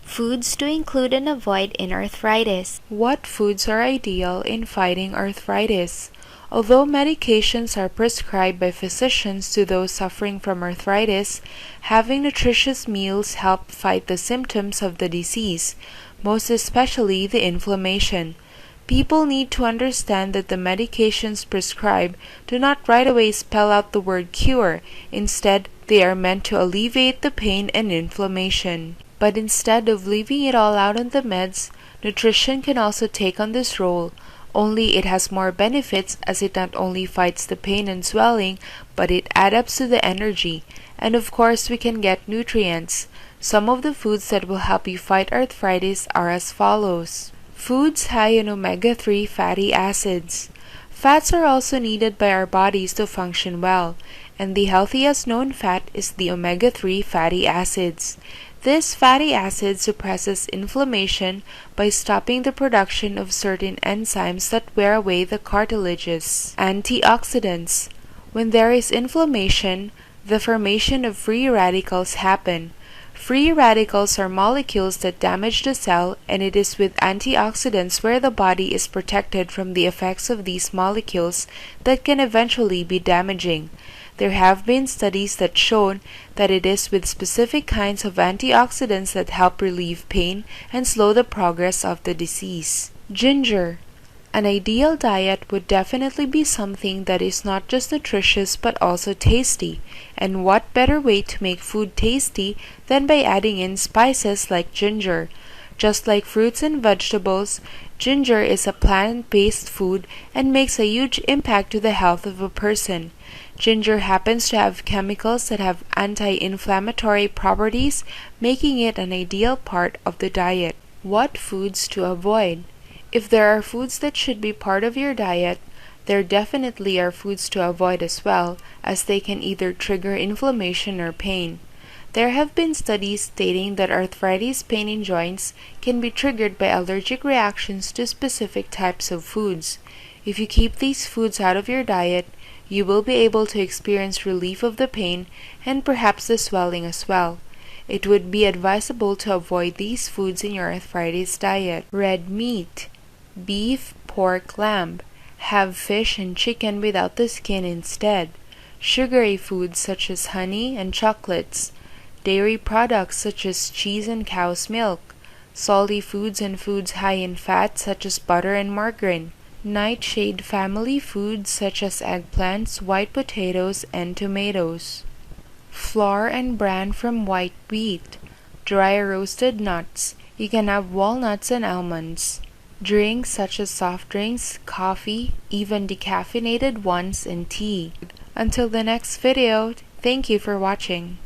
Foods to include and avoid in arthritis. What foods are ideal in fighting arthritis? Although medications are prescribed by physicians to those suffering from arthritis, having nutritious meals help fight the symptoms of the disease, most especially the inflammation. People need to understand that the medications prescribed do not right away spell out the word cure. Instead, they are meant to alleviate the pain and inflammation. But instead of leaving it all out on the meds, nutrition can also take on this role, only it has more benefits as it not only fights the pain and swelling, but it adds to the energy. And of course we can get nutrients. Some of the foods that will help you fight arthritis are as follows. Foods high in omega-3 fatty acids. Fats are also needed by our bodies to function well, and the healthiest known fat is the omega-3 fatty acids. This fatty acid suppresses inflammation by stopping the production of certain enzymes that wear away the cartilages. Antioxidants. When there is inflammation, the formation of free radicals happen. Free radicals are molecules that damage the cell, and it is with antioxidants where the body is protected from the effects of these molecules that can eventually be damaging. There have been studies that shown that it is with specific kinds of antioxidants that help relieve pain and slow the progress of the disease. Ginger. An ideal diet would definitely be something that is not just nutritious but also tasty. And what better way to make food tasty than by adding in spices like ginger? Just like fruits and vegetables, ginger is a plant-based food and makes a huge impact to the health of a person. Ginger happens to have chemicals that have anti-inflammatory properties, making it an ideal part of the diet. What foods to avoid? If there are foods that should be part of your diet, there definitely are foods to avoid as well, as they can either trigger inflammation or pain. There have been studies stating that arthritis pain in joints can be triggered by allergic reactions to specific types of foods. If you keep these foods out of your diet, you will be able to experience relief of the pain and perhaps the swelling as well. It would be advisable to avoid these foods in your arthritis diet. Red meat. Beef, pork, lamb. Have fish and chicken without the skin instead. Sugary foods such as honey and chocolates. Dairy products such as cheese and cow's milk. Salty foods and foods high in fat such as butter and margarine. Nightshade family foods such as eggplants, white potatoes, and tomatoes. Flour and bran from white wheat. Dry roasted nuts. You can have walnuts and almonds. Drinks such as soft drinks, coffee, even decaffeinated ones, and tea. Until the next video, thank you for watching.